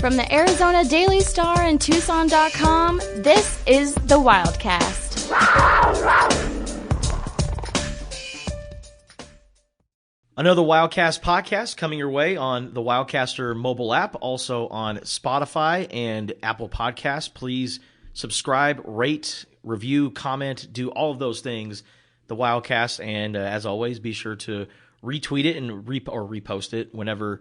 From the Arizona Daily Star and Tucson.com, this is the Wildcast. Another Wildcast podcast coming your way on the Wildcaster mobile app, also on Spotify and Apple Podcasts. Please subscribe, rate, review, comment, do all of those things, the Wildcast, and as always, be sure to retweet it and repost it whenever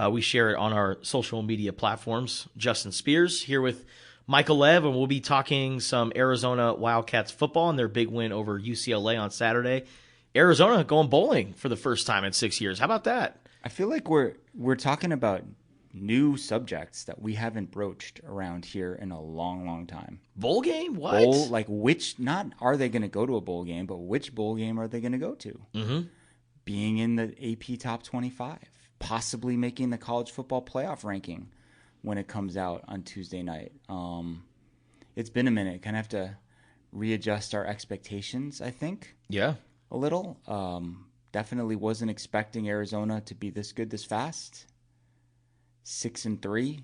we share it on our social media platforms. Justin Spears here with Michael Lev, and we'll be talking some Arizona Wildcats football and their big win over UCLA on Saturday. Arizona going bowling for the first time in 6 years. How about that? I feel like we're talking about new subjects that we haven't broached around here in a long, long time. Bowl game? What? Not are they going to go to a bowl game, but which bowl game are they going to go to? Mm-hmm. Being in the AP Top 25, possibly making the college football playoff ranking when it comes out on Tuesday night. It's been a minute. Kind of have to readjust our expectations, I think. Yeah. A little. Definitely wasn't expecting Arizona to be this good this fast. 6-3.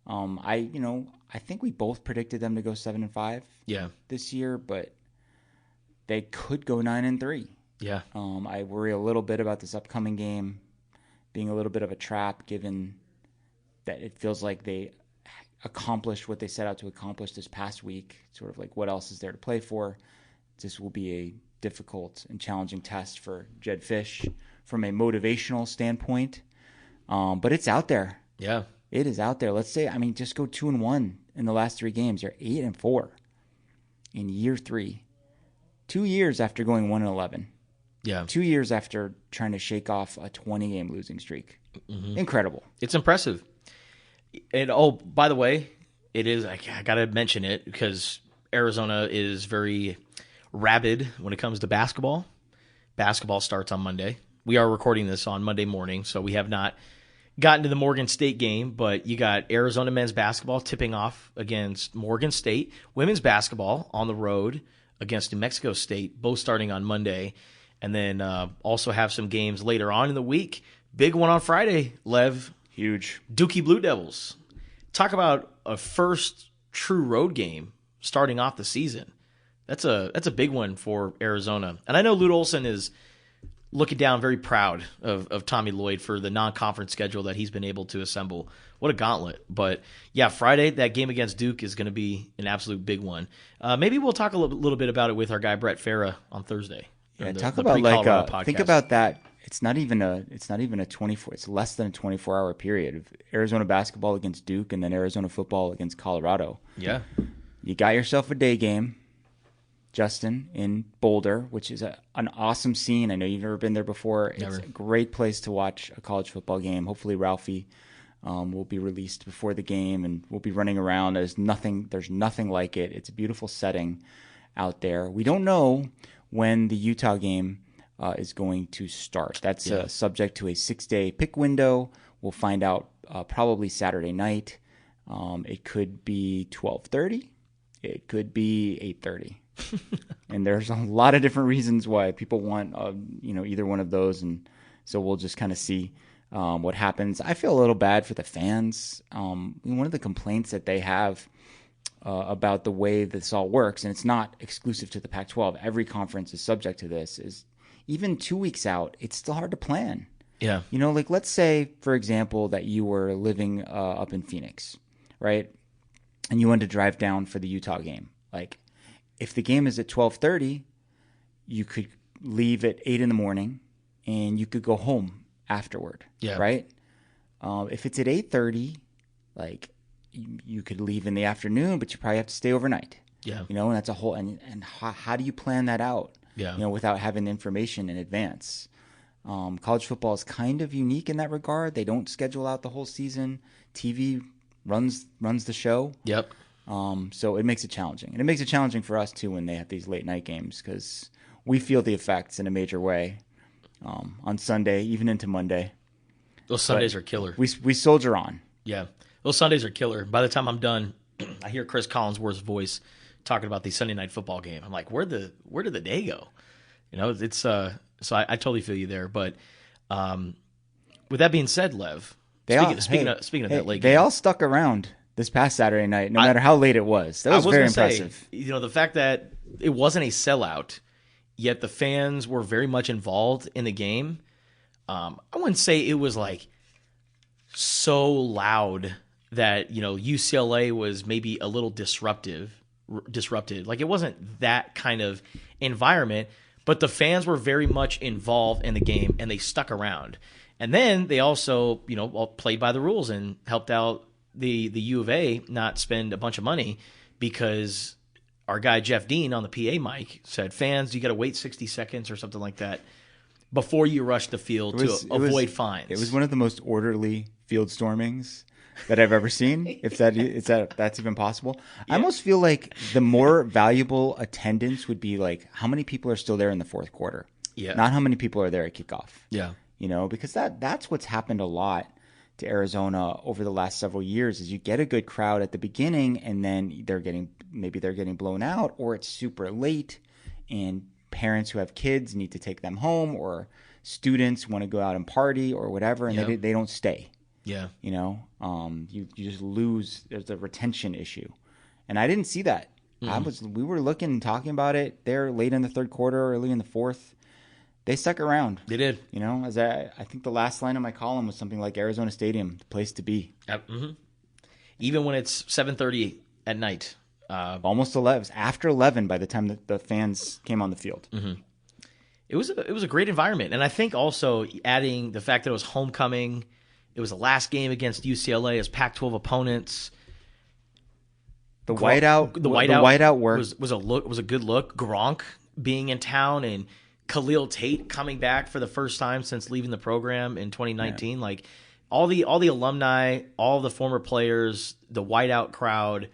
I think we both predicted them to go 7-5. Yeah. This year, but they could go 9-3. Yeah. I worry a little bit about this upcoming game being a little bit of a trap, given that it feels like they accomplished what they set out to accomplish this past week. Sort of like, what else is there to play for? This will be a difficult and challenging test for Jed Fish from a motivational standpoint. But it's out there. Yeah. It is out there. Let's say, just go 2-1 in the last 3 games. You're 8-4 in year 3. 2 years after going 1-11. Yeah. 2 years after trying to shake off a 20-game losing streak. Mm-hmm. Incredible. It's impressive. And, by the way, it is, I got to mention it because Arizona is very rabid when it comes to basketball. Basketball starts on Monday. We are recording this on Monday morning, so we have not gotten to the Morgan State game, but you got Arizona men's basketball tipping off against Morgan State, women's basketball on the road against New Mexico State, both starting on Monday, and then also have some games later on in the week. Big one on Friday, Lev. Huge. Dookie Blue Devils. Talk about a first true road game starting off the season. That's a big one for Arizona. And I know Lute Olson is looking down very proud of Tommy Lloyd for the non-conference schedule that he's been able to assemble. What a gauntlet. But, yeah, Friday, that game against Duke is going to be an absolute big one. Maybe we'll talk a little bit about it with our guy Brett Farah on Thursday. Yeah, talk about think about that. It's not even a 24. It's less than a 24-hour period of Arizona basketball against Duke and then Arizona football against Colorado. Yeah. You got yourself a day game, Justin, in Boulder, which is an awesome scene. I know you've never been there before. It's a great place to watch a college football game. Hopefully Ralphie will be released before the game, and we'll be running around. There's nothing like it. It's a beautiful setting out there. We don't know when the Utah game is going to start. That's subject to a 6-day pick window. We'll find out probably Saturday night. It could be 12:30. It could be 8:30. And there's a lot of different reasons why people want either one of those, and so we'll just kind of see what happens. I feel a little bad for the fans. One of the complaints that they have about the way this all works, and it's not exclusive to the Pac-12, every conference is subject to this, is even 2 weeks out, it's still hard to plan. Yeah. Let's say, for example, that you were living up in Phoenix, right? And you wanted to drive down for the Utah game. Like, if the game is at 12:30, you could leave at 8 in the morning, and you could go home afterward, right? If it's at 8:30, like, you could leave in the afternoon, but you probably have to stay overnight. Yeah. And that's a whole, and how do you plan that out? Yeah. Without having the information in advance. College football is kind of unique in that regard. They don't schedule out the whole season. TV runs the show. Yep. So it makes it challenging. And it makes it challenging for us, too, when they have these late night games, because we feel the effects in a major way on Sunday, even into Monday. Those Sundays are killer. We soldier on. Yeah. Those Sundays are killer. By the time I'm done, I hear Chris Collinsworth's voice talking about the Sunday night football game. I'm like, where did the day go? It's so I totally feel you there. But with that being said, Lev, Speaking of that late they game, all stuck around this past Saturday night, no matter how late it was. That was very impressive. The fact that it wasn't a sellout, yet the fans were very much involved in the game. I wouldn't say it was like so loud that UCLA was maybe a little disrupted. Like, it wasn't that kind of environment, but the fans were very much involved in the game and they stuck around. And then they also, played by the rules and helped out the U of A not spend a bunch of money, because our guy Jeff Dean on the PA mic said, fans, you got to wait 60 seconds or something like that before you rush the field to avoid fines. It was one of the most orderly field stormings that I've ever seen, if that's even possible. Yeah. I almost feel like the more valuable attendance would be like how many people are still there in the fourth quarter. Yeah. Not how many people are there at kickoff. Yeah. Because that's what's happened a lot to Arizona over the last several years, is you get a good crowd at the beginning and then they're getting blown out, or it's super late and parents who have kids need to take them home, or students want to go out and party or whatever, and they don't stay. Yeah. You just lose. There's a retention issue. And I didn't see that. We were looking and talking about it there late in the third quarter, early in the fourth. They stuck around. They did. As I think the last line of my column was something like Arizona Stadium, the place to be. Mm-hmm. Even when it's 7:30 at night. Almost 11. It was after 11 by the time that the fans came on the field. Mm-hmm. It was a great environment. And I think also adding the fact that it was homecoming, it was the last game against UCLA as Pac-12 opponents. The whiteout work was a good look. Gronk being in town and Khalil Tate coming back for the first time since leaving the program in 2019. Yeah. Like all the alumni, all the former players, the whiteout crowd,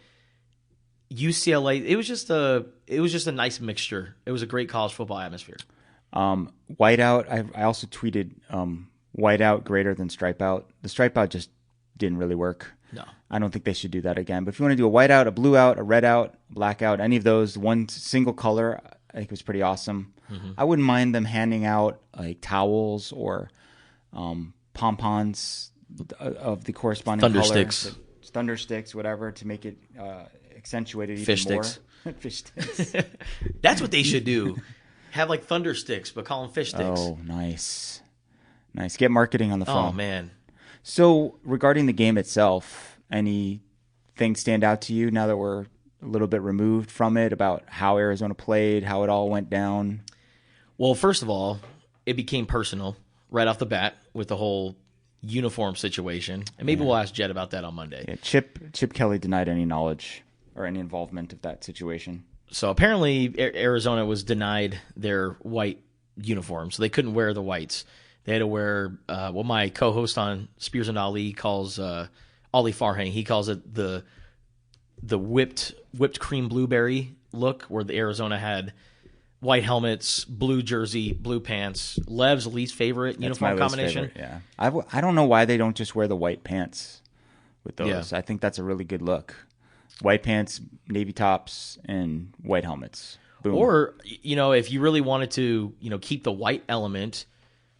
UCLA. It was just a nice mixture. It was a great college football atmosphere. Whiteout. I also tweeted whiteout greater than stripeout. The stripeout just didn't really work. No, I don't think they should do that again. But if you want to do a whiteout, a blue out, a red out, blackout, any of those, one single color, I think it was pretty awesome. Mm-hmm. I wouldn't mind them handing out like towels or pom-poms of the corresponding thunder color. Sticks. Thunder sticks, whatever, to make it accentuated even Fish more. Sticks. Fish sticks. That's what they should do. Have like thunder sticks, but call them fish sticks. Oh, nice. Get marketing on the phone. Oh, man. So regarding the game itself, anything stand out to you now that we're a little bit removed from it, about how Arizona played, how it all went down? Well, first of all, it became personal right off the bat with the whole uniform situation. And maybe we'll ask Jed about that on Monday. Yeah, Chip Kelly denied any knowledge or any involvement of that situation. So apparently Arizona was denied their white uniform, so they couldn't wear the whites. They had to wear what my co-host on Spears and Ali calls Ali Farhang. He calls it the whipped cream blueberry look, where the Arizona had white helmets, blue jersey, blue pants. Lev's least favorite uniform combination. Favorite, yeah, I don't know why they don't just wear the white pants with those. Yeah. I think that's a really good look. White pants, navy tops, and white helmets. Boom. Or if you really wanted to, keep the white element,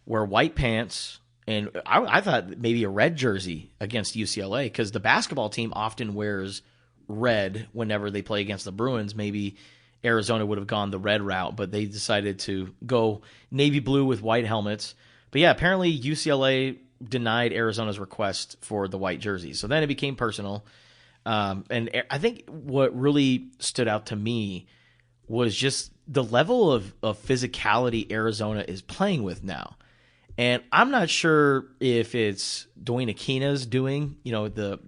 wear white pants. And I thought maybe a red jersey against UCLA, because the basketball team often wears red whenever they play against the Bruins. Maybe Arizona would have gone the red route, but they decided to go navy blue with white helmets. But yeah, apparently UCLA denied Arizona's request for the white jersey. So then it became personal. And I think what really stood out to me was just the level of physicality Arizona is playing with now. And I'm not sure if it's Dwayne Aquina's doing, the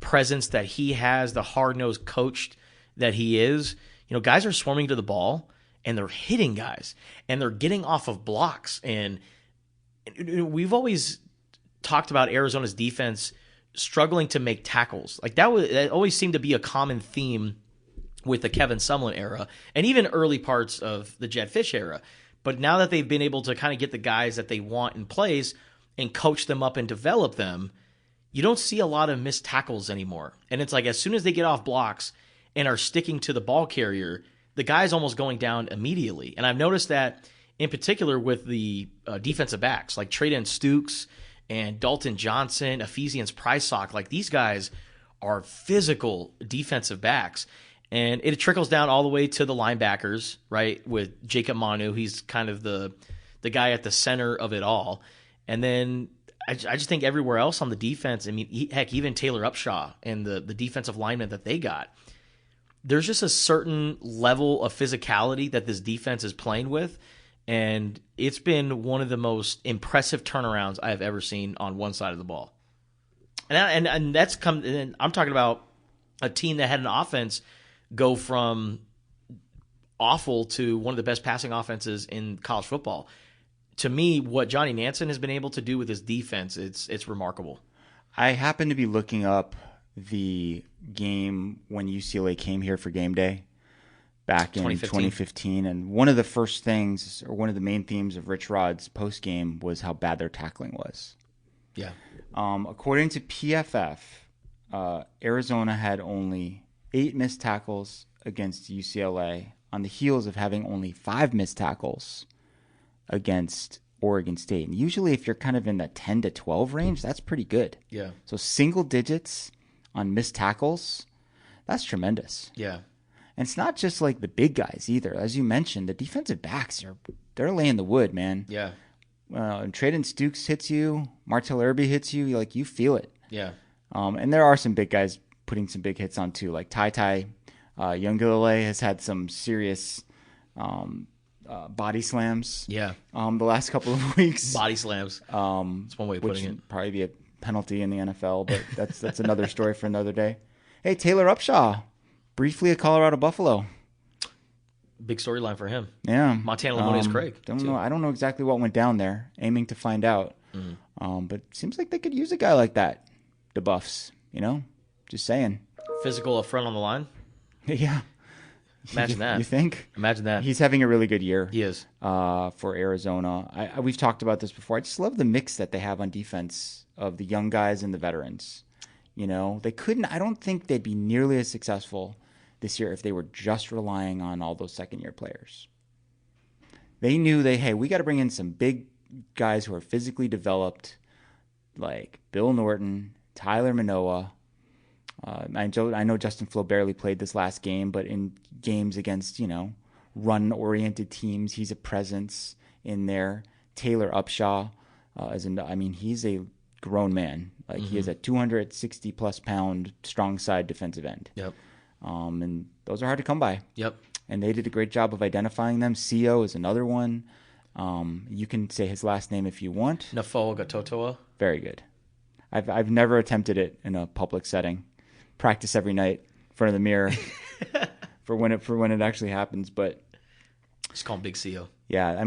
presence that he has, the hard-nosed coach that he is. Guys are swarming to the ball, and they're hitting guys, and they're getting off of blocks. And we've always talked about Arizona's defense struggling to make tackles. Like that always seemed to be a common theme with the Kevin Sumlin era, and even early parts of the Jed Fish era. But now that they've been able to kind of get the guys that they want in place and coach them up and develop them, you don't see a lot of missed tackles anymore. And it's like as soon as they get off blocks and are sticking to the ball carrier, the guy's almost going down immediately. And I've noticed that in particular with the defensive backs, like Traden Stukes and Dalton Johnson, Ephesians Prysock, like these guys are physical defensive backs. And it trickles down all the way to the linebackers, right, with Jacob Manu. He's kind of the guy at the center of it all. And then I just think everywhere else on the defense, I mean, heck, even Taylor Upshaw and the defensive lineman that they got, there's just a certain level of physicality that this defense is playing with. And it's been one of the most impressive turnarounds I have ever seen on one side of the ball. And that's come. And I'm talking about a team that had an offense go from awful to one of the best passing offenses in college football. To me, what Johnny Nansen has been able to do with his defense, it's remarkable. I happen to be looking up the game when UCLA came here for game day back in 2015, and one of the first things, or one of the main themes of Rich Rod's post game was how bad their tackling was. Yeah. According to PFF, Arizona had only 8 missed tackles against UCLA on the heels of having only 5 missed tackles against Oregon State. And usually if you're kind of in the 10 to 12 range, that's pretty good. Yeah. So single digits on missed tackles, that's tremendous. Yeah. And it's not just like the big guys either. As you mentioned, the defensive backs, they're laying the wood, man. Yeah. And Traden Stukes hits you, Martell Irby hits you, you feel it. Yeah. And there are some big guys putting some big hits on too, like Ty Youngilele has had some serious body slams. Yeah. The last couple of weeks. Body slams. That's one way of putting it. Would probably be a penalty in the NFL, but that's another story for another day. Hey, Taylor Upshaw, briefly a Colorado Buffalo. Big storyline for him. Yeah. Montana Lamonious Craig. I don't know exactly what went down there. Aiming to find out. Mm-hmm. But it seems like they could use a guy like that. The Buffs, just saying. Physical up front on the line. Yeah. Imagine that. You think? Imagine that. He's having a really good year. He is. For Arizona. We've talked about this before. I just love the mix that they have on defense of the young guys and the veterans. They couldn't. I don't think they'd be nearly as successful this year if they were just relying on all those second-year players. They knew we got to bring in some big guys who are physically developed, like Bill Norton, Tyler Manoa. I know Justin Flo barely played this last game, but in games against, run-oriented teams, he's a presence in there. Taylor Upshaw, he's a grown man. He is a 260-plus pound strong side defensive end. Yep. And those are hard to come by. Yep. And they did a great job of identifying them. CO is another one. You can say his last name if you want. Nafoa Gatotoa. Very good. I've never attempted it in a public setting. Practice every night in front of the mirror for when it actually happens. But just call him Big CO. Yeah,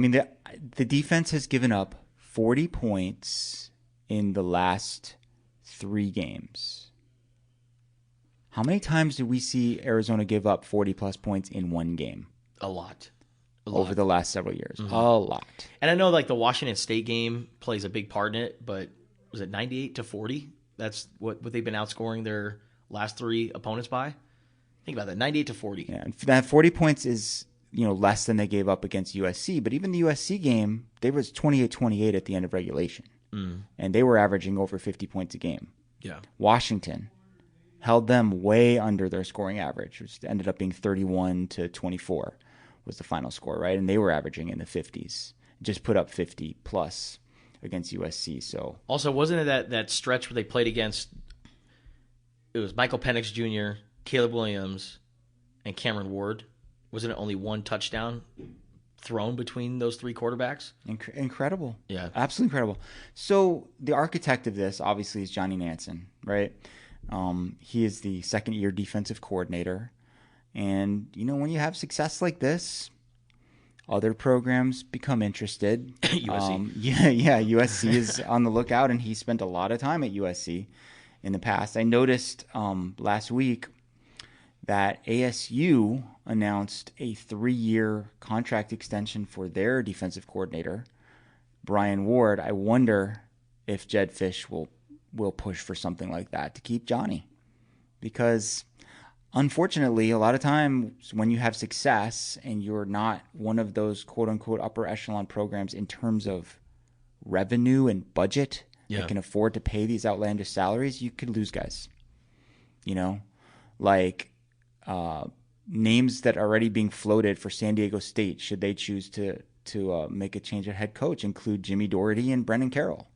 the defense has given up 40 points in the last 3 games. How many times did we see Arizona give up 40-plus points in one game? A lot. Over the last several years. Mm-hmm. A lot. And I know the Washington State game plays a big part in it, but was it 98-40? That's what they've been outscoring their last 3 opponents by? Think about that, 98-40. Yeah, and that 40 points is less than they gave up against USC, but even the USC game, they was 28-28 at the end of regulation. And they were averaging over 50 points a game. Yeah. Washington held them way under their scoring average, which ended up being 31-24 was the final score, right? And they were averaging in the 50s. Just put up 50 plus against USC. So also, wasn't it that stretch where they played against? It was Michael Penix Jr., Caleb Williams, and Cameron Ward. Wasn't it only 1 touchdown thrown between those 3 quarterbacks? Incredible. Yeah. Absolutely incredible. So the architect of this obviously is Johnny Nansen, right? He is the second-year defensive coordinator. And, when you have success like this, other programs become interested. USC. USC is on the lookout, and he spent a lot of time at USC in the past. I noticed last week that ASU announced a 3-year contract extension for their defensive coordinator, Brian Ward. I wonder if Jed Fish will push for something like that to keep Johnny. Because unfortunately, a lot of times when you have success and you're not one of those quote-unquote upper echelon programs in terms of revenue and budget that can afford to pay these outlandish salaries, you could lose guys. You know, like names that are already being floated for San Diego State, should they choose to make a change at head coach, include Jimmy Doherty and Brendan Carroll,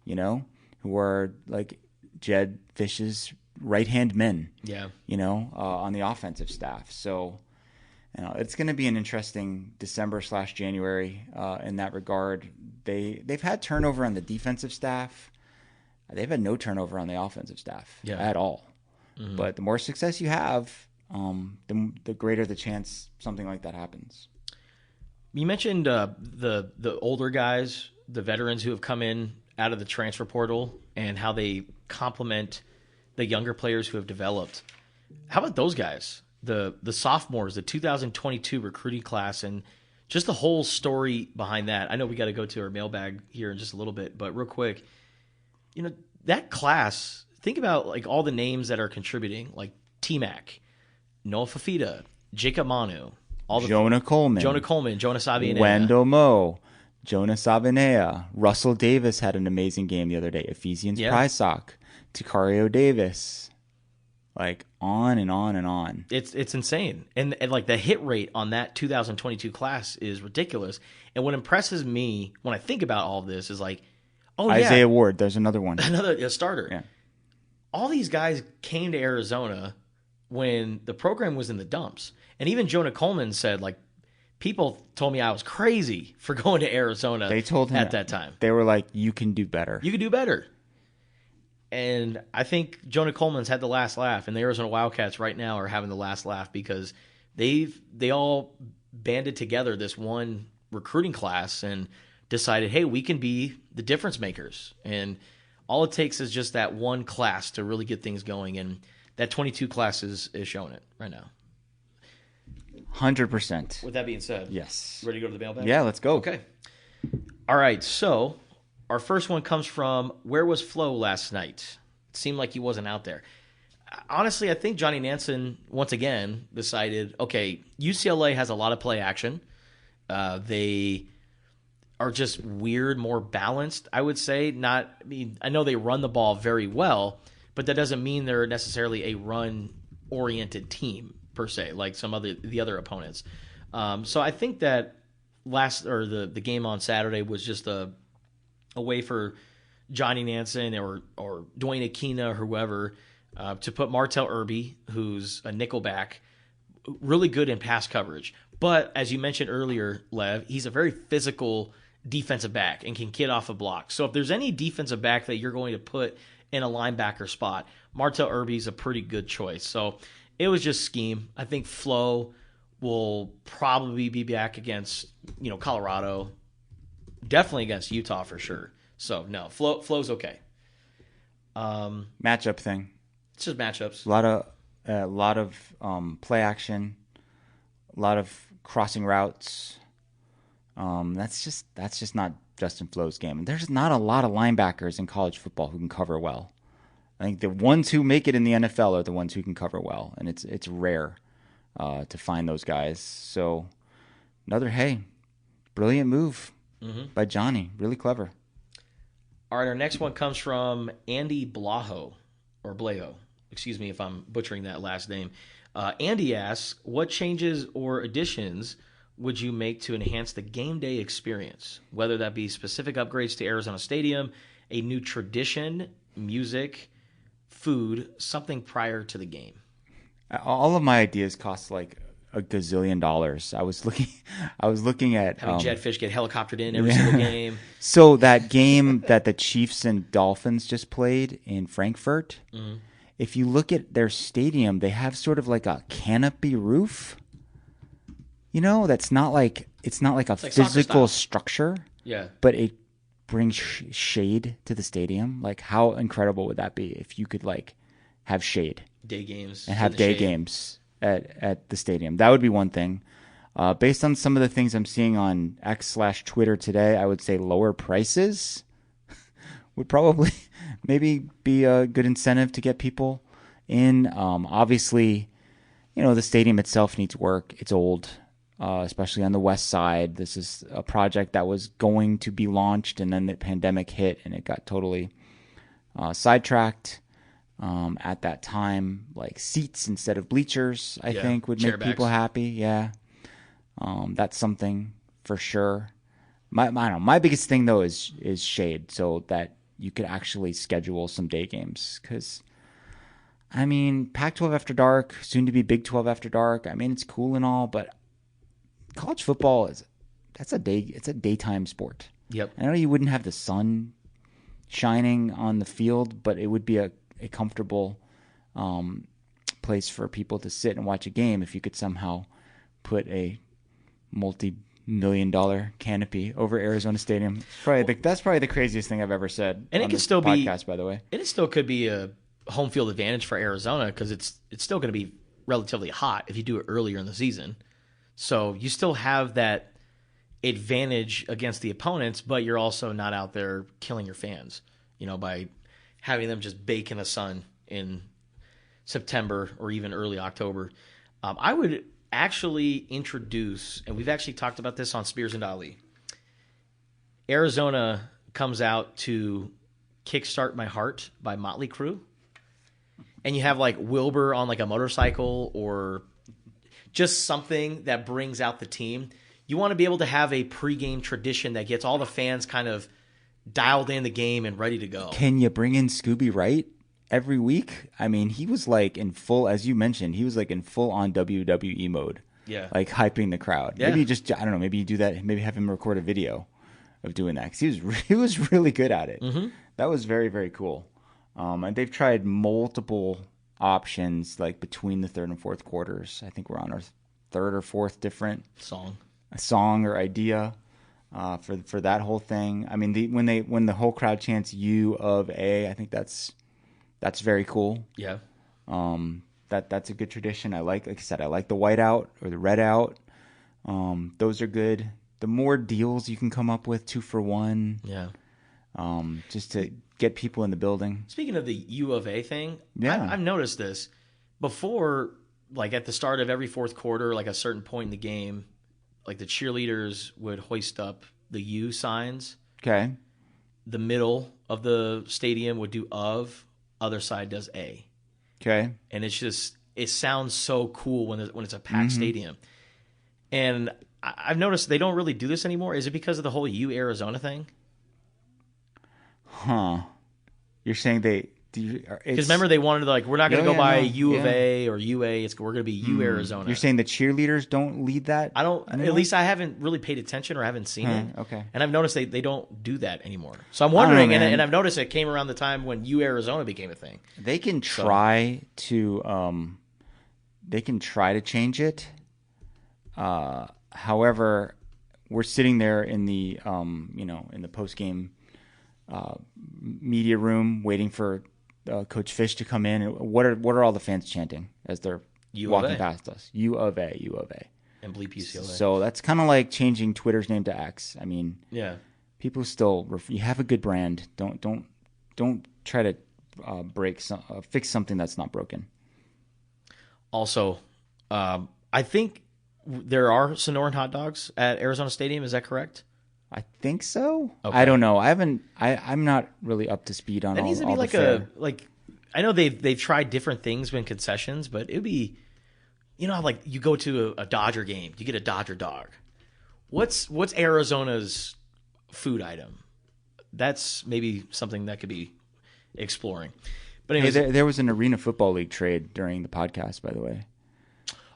you know, who are like Jed Fish's right-hand men, you know, on the offensive staff. So, you know, it's going to be an interesting December/January in that regard. They've had turnover on the defensive staff. They've had no turnover on the offensive staff at all. Mm-hmm. But the more success you have, the greater the chance something like that happens. You mentioned the older guys, the veterans who have come in out of the transfer portal, and how they complement the younger players who have developed. How about those guys? The sophomores, the 2022 recruiting class, and just the whole story behind that. I know we got to go to our mailbag here in just a little bit, but real quick, you know, that class, think about like all the names that are contributing, like T-Mac, Noah Fafita, Jacob Manu, Jonah Coleman, Jonas Avinea, Wendell Moe, Jonas Avinea, Russell Davis had an amazing game the other day. Ephesians Prysock, Takario Davis, like on and on and on. It's insane, and like the hit rate on that 2022 class is ridiculous. And what impresses me when I think about all of this is like, Isaiah Ward, there's another one, a starter. Yeah, all these guys came to Arizona when the program was in the dumps. And even Jonah Coleman said, like, people told me I was crazy for going to Arizona. They told him at that time. They were like, you can do better. You can do better. And I think Jonah Coleman's had the last laugh, and the Arizona Wildcats right now are having the last laugh because they all banded together this one recruiting class and decided, hey, we can be the difference makers. And all it takes is just that one class to really get things going. And that 22 class is showing it right now. 100%. With that being said, yes. Ready to go to the mailbag? Yeah, let's go. Okay. All right. So our first one comes from, where was Flo last night? It seemed like he wasn't out there. Honestly, I think Johnny Nansen, once again, decided, okay, UCLA has a lot of play action. They are just weird, more balanced, I would say. I know they run the ball very well, but that doesn't mean they're necessarily a run-oriented team per se, like the other opponents. So I think that the game on Saturday was just a way for Johnny Nansen or Dwayne Aquina or whoever to put Martell Irby, who's a nickelback, really good in pass coverage. But as you mentioned earlier, Lev, he's a very physical defensive back and can get off a block. So if there's any defensive back that you're going to put in a linebacker spot, Martell Irby's a pretty good choice. So it was just scheme. I think Flo will probably be back against, Colorado, definitely against Utah for sure. So no, Flo's okay. Matchup thing. It's just matchups. A lot of play action, a lot of crossing routes. That's just not Justin Flo's game. There's not a lot of linebackers in college football who can cover well. I think the ones who make it in the NFL are the ones who can cover well, and it's rare to find those guys. So another brilliant move by Johnny, really clever. All right, our next one comes from Andy Blaho. Excuse me if I'm butchering that last name. Andy asks, what changes or additions would you make to enhance the game day experience? Whether that be specific upgrades to Arizona Stadium, a new tradition, music, food, something prior to the game. All of my ideas cost like a gazillion dollars. I was looking at having Jed Fish get helicoptered in every single game. So that game that the Chiefs and Dolphins just played in Frankfurt, if you look at their stadium, they have sort of like a canopy roof. That's not like it's like physical structure. Yeah, but it brings shade to the stadium. Like, how incredible would that be if you could have shade, day games, and have day games at the stadium? That would be one thing. Based on some of the things I'm seeing on X/Twitter today, I would say lower prices would probably maybe be a good incentive to get people in. Obviously, the stadium itself needs work. It's old. especially on the west side. This is a project that was going to be launched, and then the pandemic hit, and it got totally sidetracked. At that time, like seats instead of bleachers, I think would make people happy. Yeah. That's something for sure. I don't know. My biggest thing though is shade, so that you could actually schedule some day games. Because, I mean, Pac-12 after dark, soon to be Big 12 after dark. I mean, it's cool and all, but college football it's a daytime sport. Yep. I know you wouldn't have the sun shining on the field, but it would be a comfortable place for people to sit and watch a game if you could somehow put a multi-million-dollar canopy over Arizona Stadium. That's probably the craziest thing I've ever said. And on it can this still podcast, by the way. And it still could be a home field advantage for Arizona because it's still going to be relatively hot if you do it earlier in the season. So you still have that advantage against the opponents, but you're also not out there killing your fans, by having them just bake in the sun in September or even early October. I would actually introduce, and we've actually talked about this on Spears and Ali. Arizona comes out to Kickstart My Heart by Motley Crue. And you have like Wilbur on like a motorcycle or just something that brings out the team. You want to be able to have a pregame tradition that gets all the fans kind of dialed in the game and ready to go. Can you bring in Scooby Wright every week? I mean, he was like in full, as you mentioned, he was like in full on WWE mode. Yeah. Like hyping the crowd. Yeah. Maybe I don't know, maybe you do that, maybe have him record a video of doing that. Because he was really good at it. Mm-hmm. That was very, very cool. And they've tried multiple options like between the third and fourth quarters. I think we're on our third or fourth different song or idea. For that whole thing. I mean, when the whole crowd chants U of A, I think that's very cool. Yeah. That's a good tradition. Like I said, I like the white out or the red out. Those are good. The more deals you can come up with, 2 for $1. Yeah. Just to get people in the building. Speaking of the U of A thing, yeah. I've noticed this before, like at the start of every fourth quarter, like a certain point in the game, like the cheerleaders would hoist up the U signs. Okay. The middle of the stadium would do of, other side does A. Okay. And it sounds so cool when it's a packed stadium. And I've noticed they don't really do this anymore. Is it because of the whole U Arizona thing? Huh. You're saying because remember they wanted to we're not going to go by U of A or UA. We're going to be U Arizona. You're saying the cheerleaders don't lead that? I don't. Anymore? At least I haven't really paid attention or haven't seen it. Okay. And I've noticed they don't do that anymore. So I'm wondering, and I've noticed it came around the time when U Arizona became a thing. They can try to change it. However, we're sitting there in the in the post game media room waiting for Coach Fish to come in. And what are all the fans chanting as they're walking past us? U of A, U of A. And bleep UCLA. So that's kind of like changing Twitter's name to X. I mean, yeah, people still you have a good brand. Don't try to fix something that's not broken. Also, I think there are Sonoran hot dogs at Arizona Stadium. Is that correct? I think so. Okay. I don't know. I'm not really up to speed on that all. Needs to be like I know they've tried different things when concessions, but it'd be, like you go to a Dodger game, you get a Dodger dog. What's Arizona's food item? That's maybe something that could be exploring. But anyways, there was an Arena Football League trade during the podcast, by the way.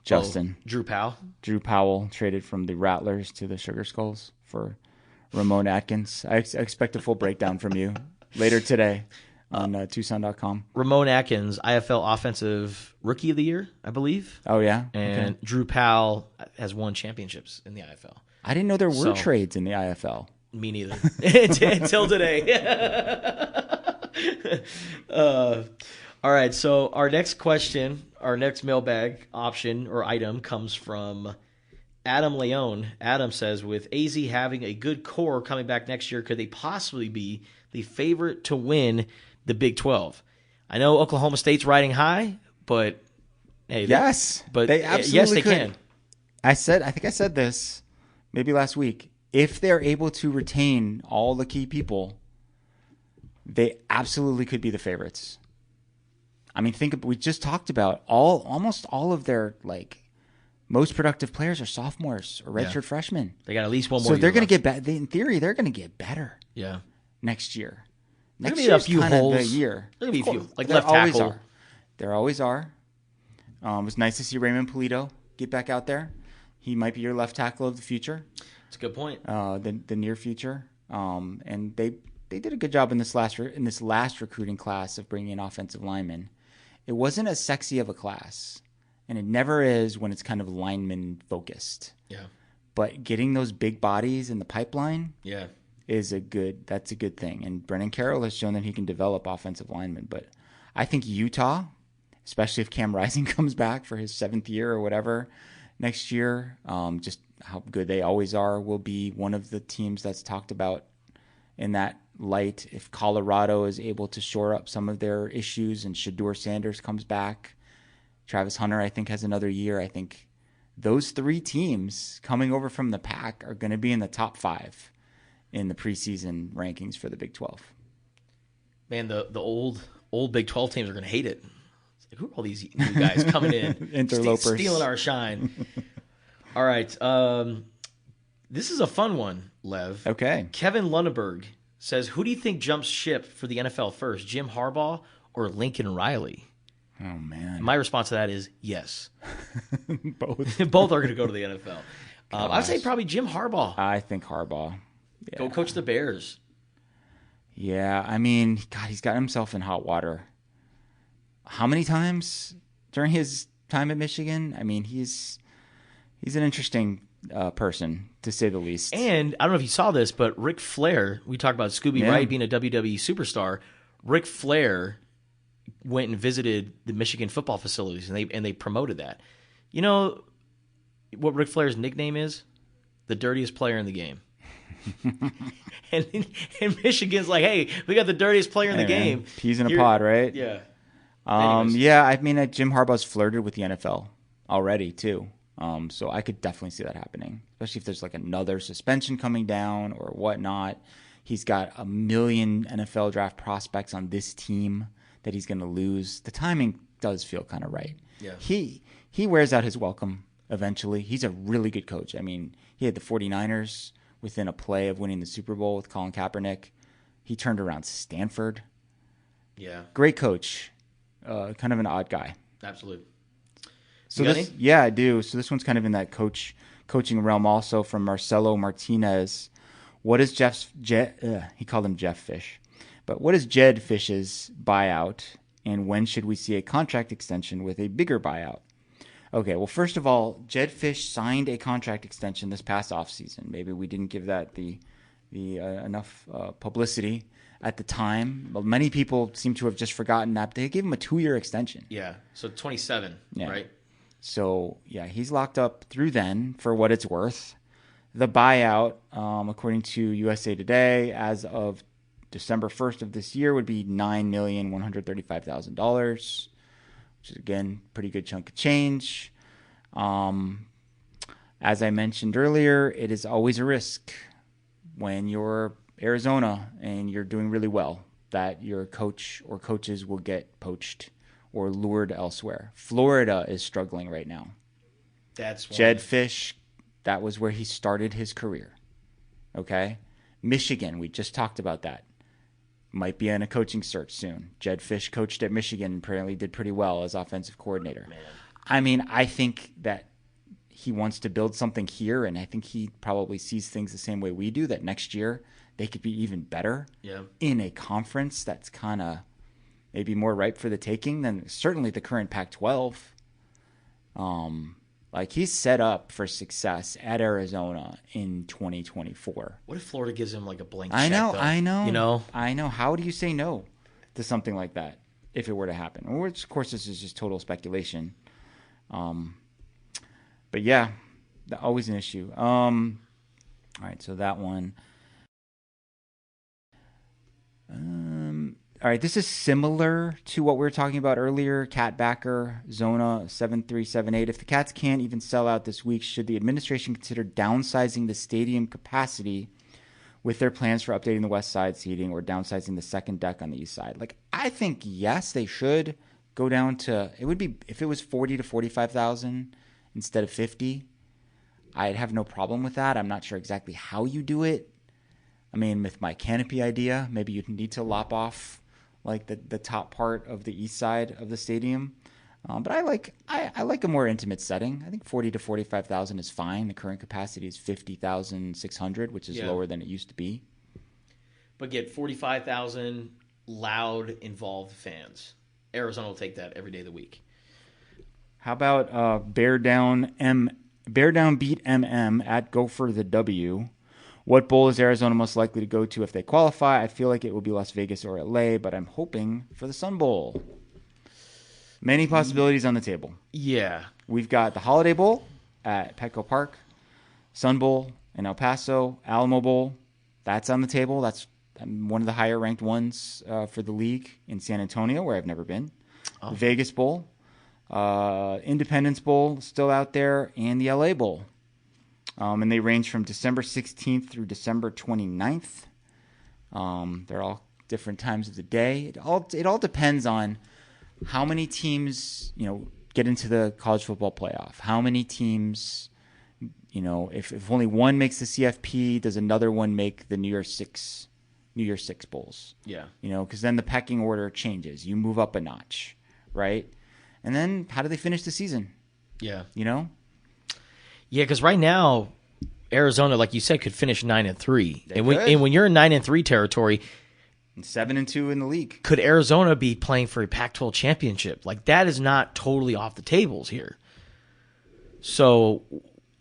Justin. Drew Powell traded from the Rattlers to the Sugar Skulls for Ramon Atkins. I expect a full breakdown from you later today on Tucson.com. Ramon Atkins, IFL Offensive Rookie of the Year, I believe. Oh, yeah? And okay. Drew Powell has won championships in the IFL. I didn't know there were trades in the IFL. Me neither. Until today. All right, so our next question, our next mailbag option or item comes from Adam Leone. Adam says, with AZ having a good core coming back next year, could they possibly be the favorite to win the Big 12? I know Oklahoma State's riding high, but hey, yes, but they absolutely yes, they could. can. I think I said this maybe last week. If they're able to retain all the key people, they absolutely could be the favorites. I mean, we just talked about almost all of their most productive players are sophomores or redshirt freshmen. They got at least one more. So they're going to get better. In theory, they're going to get better. Yeah. Next year. Next year, a few holes. The year. There'll be a few, there left tackle. There always are. It was nice to see Raymond Polito get back out there. He might be your left tackle of the future. That's a good point. The near future. And they did a good job in this last recruiting class of bringing in offensive linemen. It wasn't as sexy of a class, and it never is when it's kind of lineman focused. Yeah. But getting those big bodies in the pipeline, that's a good thing. And Brennan Carroll has shown that he can develop offensive linemen. But I think Utah, especially if Cam Rising comes back for his 7th year or whatever next year, just how good they always are, will be one of the teams that's talked about in that light. If Colorado is able to shore up some of their issues and Shedeur Sanders comes back, Travis Hunter, I think, has another year. I think those 3 teams coming over from the Pac are going to be in the top 5 in the preseason rankings for the Big 12. Man, the old Big 12 teams are going to hate it. It's like, who are all these new guys coming in, interlopers, stealing our shine? All right, this is a fun one, Lev. Okay. Kevin Lundeberg says, "Who do you think jumps ship for the NFL first, Jim Harbaugh or Lincoln Riley?" Oh man. My response to that is yes. Both. Both are going to go to the NFL. I'd say probably Jim Harbaugh. I think Harbaugh. Yeah. Go coach the Bears. Yeah, I mean, God, he's got himself in hot water. How many times during his time at Michigan? I mean, he's an interesting person, to say the least. And I don't know if you saw this, but Ric Flair, we talked about Scooby Wright being a WWE superstar. Ric Flair went and visited the Michigan football facilities, and they promoted that. You know what Ric Flair's nickname is? The dirtiest player in the game. and Michigan's like, hey, we got the dirtiest player in the game. Peas in a pod, right? Yeah. Yeah, I mean, Jim Harbaugh's flirted with the NFL already, too. So I could definitely see that happening, especially if there's another suspension coming down or whatnot. He's got 1 million NFL draft prospects on this team that he's going to lose. The timing does feel kind of right. Yeah. He wears out his welcome eventually. He's a really good coach. I mean, he had the 49ers within a play of winning the Super Bowl with Colin Kaepernick. He turned around Stanford. Yeah. Great coach. Kind of an odd guy. Absolutely. So I do. So this one's kind of in that coaching realm also, from Marcelo Martinez. What is he called him Jeff Fish. But what is Jed Fish's buyout, and when should we see a contract extension with a bigger buyout? Okay, well, first of all, Jed Fish signed a contract extension this past offseason. Maybe we didn't give that the enough publicity at the time. But many people seem to have just forgotten that. They gave him a 2-year extension. Yeah, so 27, right? So, yeah, he's locked up through then for what it's worth. The buyout, according to USA Today, as of December 1st of this year, would be $9,135,000, which is, again, pretty good chunk of change. As I mentioned earlier, it is always a risk when you're Arizona and you're doing really well that your coach or coaches will get poached or lured elsewhere. Florida is struggling right now. That's Jed Fish, that was where he started his career. Okay? Michigan, we just talked about that. Might be in a coaching search soon. Jed Fish coached at Michigan, apparently did pretty well as offensive coordinator. Man. I mean, I think that he wants to build something here, and I think he probably sees things the same way we do, that next year they could be even better in a conference that's kind of maybe more ripe for the taking than certainly the current Pac-12. He's set up for success at Arizona in 2024. What if Florida gives him a blank I check? I know. You know? I know. How do you say no to something like that if it were to happen? Which, of course, this is just total speculation. But yeah, always an issue. All right, so that one. All right, this is similar to what we were talking about earlier. Cat backer, Zona 7378. If the Cats can't even sell out this week, should the administration consider downsizing the stadium capacity with their plans for updating the west side seating or downsizing the second deck on the east side? Like, I think, yes, they should go down to, it would be, if it was 40 to 45,000 instead of 50, I'd have no problem with that. I'm not sure exactly how you do it. I mean, with my canopy idea, maybe you'd need to lop off like the top part of the east side of the stadium. But I like a more intimate setting. I think 40 to 45,000 is fine. The current capacity is 50,600, which is lower than it used to be. But get 45,000 loud, involved fans. Arizona will take that every day of the week. How about Bear Down beat MM at Go for the W? What bowl is Arizona most likely to go to if they qualify? I feel like it will be Las Vegas or LA, but I'm hoping for the Sun Bowl. Many possibilities on the table. Yeah. We've got the Holiday Bowl at Petco Park, Sun Bowl in El Paso, Alamo Bowl. That's on the table. That's one of the higher ranked ones for the league in San Antonio, where I've never been. Oh. The Vegas Bowl, Independence Bowl still out there, and the LA Bowl. And they range from December 16th through December 29th. They're all different times of the day. It all depends on how many teams, get into the college football playoff. How many teams, if only one makes the CFP, does another one make the New Year's Six bowls? Yeah. Because then the pecking order changes. You move up a notch, right? And then how do they finish the season? Yeah. Yeah, because right now, Arizona, like you said, could finish 9-3, and when you're in 9-3 territory, and 7-2 in the league, could Arizona be playing for a Pac-12 championship? Like, that is not totally off the tables here. So,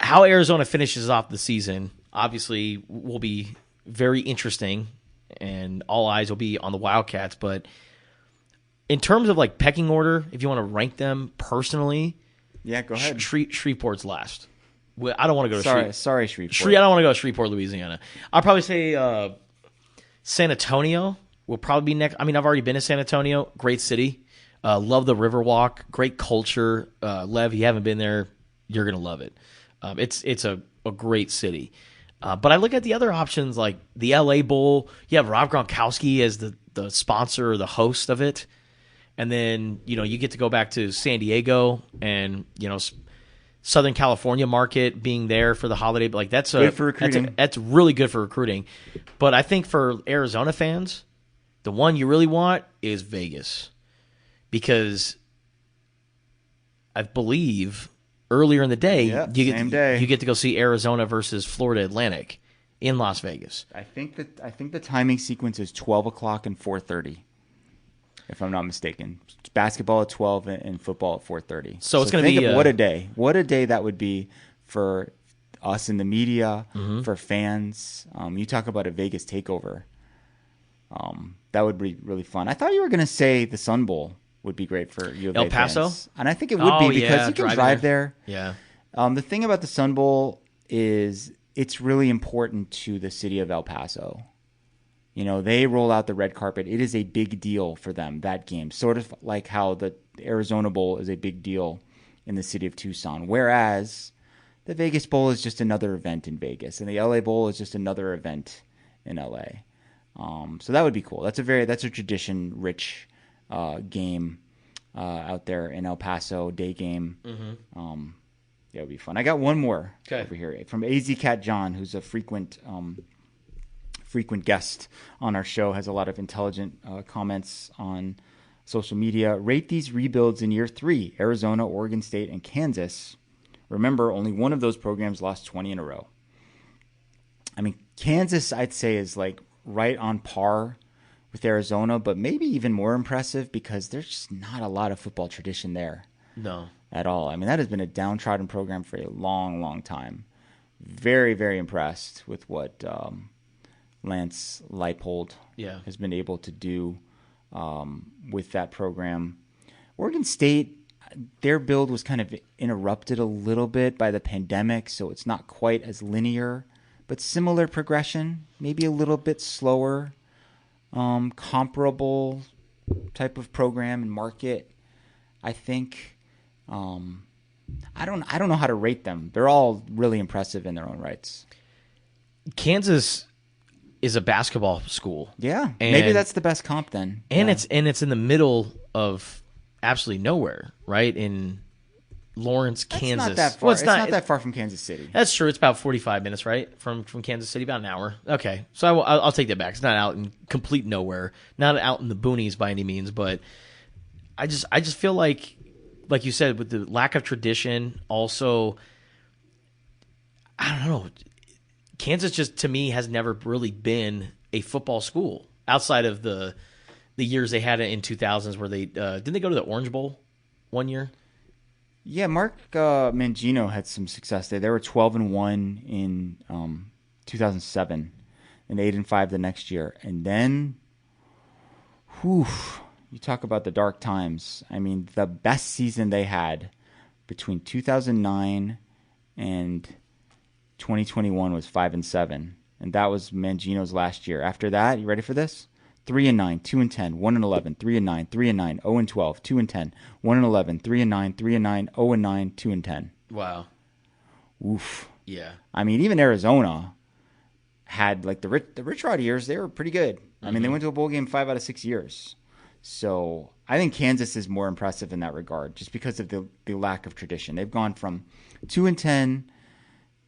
how Arizona finishes off the season obviously will be very interesting, and all eyes will be on the Wildcats. But in terms of like pecking order, if you want to rank them personally, yeah, go ahead. Shreveport's last. I don't want to go to Shreveport. Sorry, Shreveport. I don't want to go to Shreveport, Louisiana. I'll probably say San Antonio will probably be next. I mean, I've already been to San Antonio. Great city. Love the Riverwalk. Great culture. Lev, if you haven't been there, you're going to love it. It's a great city. But I look at the other options like the LA Bowl. You have Rob Gronkowski as the sponsor or the host of it. And then, you get to go back to San Diego and, Southern California market being there for the holiday. Like that's good for recruiting. That's really good for recruiting. But I think for Arizona fans, the one you really want is Vegas. Because I believe earlier in the day, you get to go see Arizona versus Florida Atlantic in Las Vegas. I think the timing sequence is 12 o'clock and 4:30. If I'm not mistaken. It's basketball at 12 and football at 4:30. So it's going to be what a day. What a day that would be for us in the media, for fans. You talk about a Vegas takeover. That would be really fun. I thought you were going to say the Sun Bowl would be great for U of El A Paso? fans. And I think it would be because you can drive there. Yeah. The thing about the Sun Bowl is it's really important to the city of El Paso. They roll out the red carpet. It is a big deal for them, that game. Sort of like how the Arizona Bowl is a big deal in the city of Tucson. Whereas the Vegas Bowl is just another event in Vegas. And the LA Bowl is just another event in LA. So that would be cool. That's a tradition-rich game out there in El Paso, day game. Mm-hmm. That would be fun. I got one more over here from AZ Cat John, who's a frequent guest on our show, has a lot of intelligent comments on social media. Rate these rebuilds in year 3, Arizona, Oregon State, and Kansas. Remember, only one of those programs lost 20 in a row. I mean, Kansas, I'd say, is like right on par with Arizona, but maybe even more impressive because there's just not a lot of football tradition there. No. At all. I mean, that has been a downtrodden program for a long, long time. Very, very impressed with what Lance Leipold has been able to do with that program. Oregon State, their build was kind of interrupted a little bit by the pandemic, so it's not quite as linear, but similar progression, maybe a little bit slower. comparable type of program and market. I think I don't know how to rate them. They're all really impressive in their own rights. Kansas is a basketball school. Yeah, maybe that's the best comp then. And yeah. it's in the middle of absolutely nowhere, right? In Lawrence, Kansas. Not that far. Well, it's not that far from Kansas City. That's true. It's about 45 minutes, right, from Kansas City, about an hour. Okay, so I'll take that back. It's not out in complete nowhere, not out in the boonies by any means, but I just feel like you said, with the lack of tradition, also, I don't know. Kansas just, to me, has never really been a football school outside of the years they had it in 2000s where they didn't they go to the Orange Bowl one year? Yeah, Mark Mangino had some success there. They were 12-1 in 2007 and 8-5 the next year. And then, you talk about the dark times. I mean, the best season they had between 2009 and 2021 was 5-7, and that was Mangino's last year. After that, you ready for this? 3-9, 2-10, 1-11, 3-9, 3-9, 0-12, 2-10, 1-11, 3-9, 3-9, 0-9, 2-10. Wow. Oof. Yeah. I mean, even Arizona had, like, the Rich Rod years. They were pretty good. I mean, they went to a bowl game 5 out of 6 years. So I think Kansas is more impressive in that regard, just because of the lack of tradition. They've gone from 2-10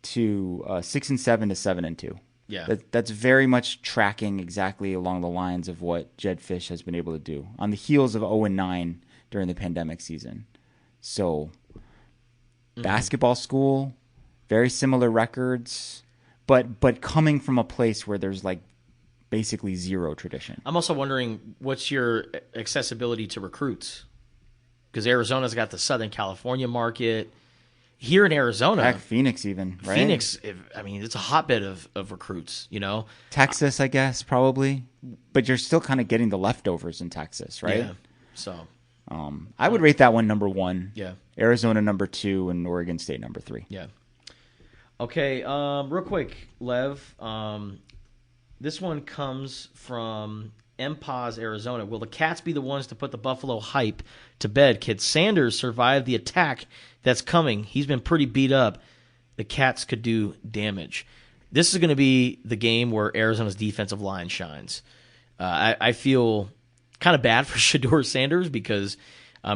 to 6-7 to 7-2. Yeah, that's very much tracking exactly along the lines of what Jedd Fisch has been able to do on the heels of 0-9 during the pandemic season. So, basketball school, very similar records, but coming from a place where there's like basically zero tradition. I'm also wondering, what's your accessibility to recruits? Because Arizona's got the Southern California market. Here in Arizona, heck, Phoenix even, right? Phoenix, I mean, it's a hotbed of recruits, you know? Texas, I guess, probably. But you're still kind of getting the leftovers in Texas, right? Yeah, so. I would rate that one number 1. Yeah. Arizona number 2, and Oregon State number 3. Yeah. Okay, real quick, Lev. This one comes from MPAS, Arizona. Will the Cats be the ones to put the Buffalo hype to bed? Could Sanders survive the attack that's coming? He's been pretty beat up. The Cats could do damage. This is going to be the game where Arizona's defensive line shines. I feel kind of bad for Shedeur Sanders because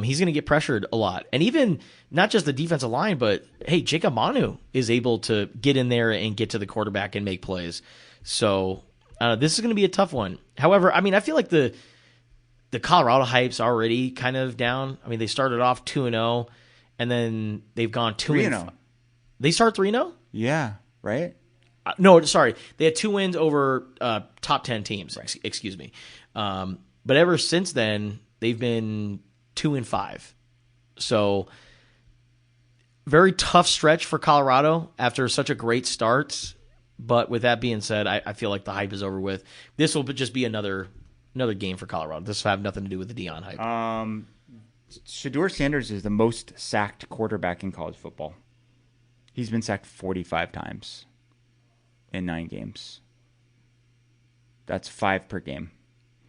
he's going to get pressured a lot. And even not just the defensive line, but, hey, Jacob Manu is able to get in there and get to the quarterback and make plays. So this is going to be a tough one. However, I mean, I feel like the Colorado hype's already kind of down. I mean, they started off 2-0, and then they've gone 2-0. They start 3-0? Yeah, right? No, sorry. They had 2 wins over top 10 teams. Right. Excuse me. But ever since then, they've been 2-5. So very tough stretch for Colorado after such a great start. But with that being said, I feel like the hype is over with. This will just be another game for Colorado. This will have nothing to do with the Deion hype. Shedeur Sanders is the most sacked quarterback in college football. He's been sacked 45 times in 9 games. That's 5 per game.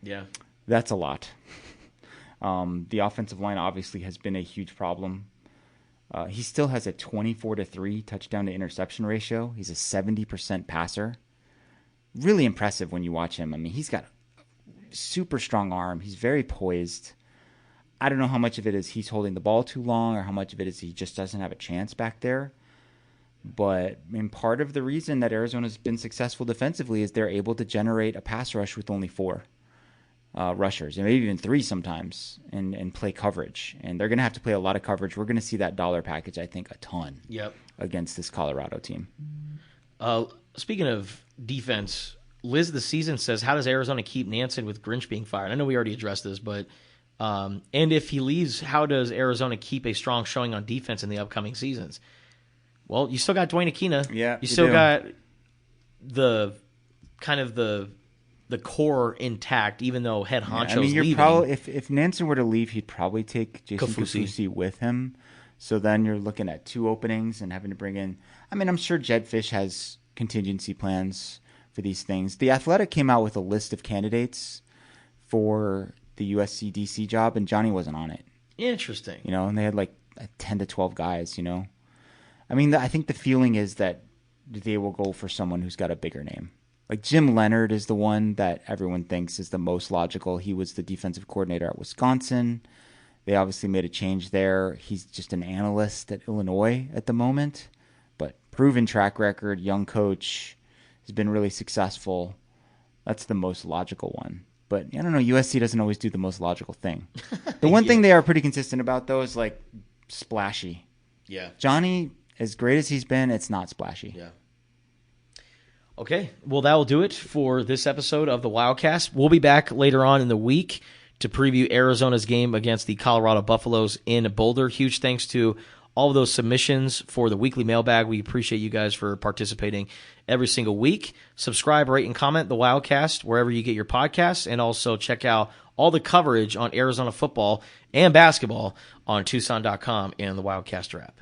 Yeah. That's a lot. The offensive line obviously has been a huge problem. He still has a 24-3 touchdown to interception ratio. He's a 70% passer. Really impressive when you watch him. I mean, he's got a super strong arm. He's very poised. I don't know how much of it is he's holding the ball too long or how much of it is he just doesn't have a chance back there. But I mean, part of the reason that Arizona's been successful defensively is they're able to generate a pass rush with only 4 rushers, and maybe even 3 sometimes, and play coverage. And they're going to have to play a lot of coverage. We're going to see that dollar package, I think, a ton against this Colorado team. Speaking of defense, Liz the Season says, how does Arizona keep Nansen with Grinch being fired? I know we already addressed this, but and if he leaves, how does Arizona keep a strong showing on defense in the upcoming seasons? Well, you still got Dwayne Aquina. Yeah, you still got the kind of the core intact, even though head honcho's leaving. Probably, if Nansen were to leave, he'd probably take Jason Kaufusi with him. So then you're looking at 2 openings and having to bring in. I mean, I'm sure Jedd Fisch has contingency plans for these things. The Athletic came out with a list of candidates for the USC DC job, and Johnny wasn't on it. Interesting. And they had like 10 to 12 guys, I mean, I think the feeling is that they will go for someone who's got a bigger name. Like Jim Leonard is the one that everyone thinks is the most logical. He was the defensive coordinator at Wisconsin. They obviously made a change there. He's just an analyst at Illinois at the moment, but proven track record, young coach, has been really successful. That's the most logical one. But I don't know, USC doesn't always do the most logical thing. The one thing they are pretty consistent about, though, is like splashy. Yeah. Johnny, as great as he's been, it's not splashy. Yeah. Okay, well, that will do it for this episode of the Wildcast. We'll be back later on in the week to preview Arizona's game against the Colorado Buffaloes in Boulder. Huge thanks to all of those submissions for the weekly mailbag. We appreciate you guys for participating every single week. Subscribe, rate, and comment the Wildcast wherever you get your podcasts, and also check out all the coverage on Arizona football and basketball on Tucson.com and the Wildcaster app.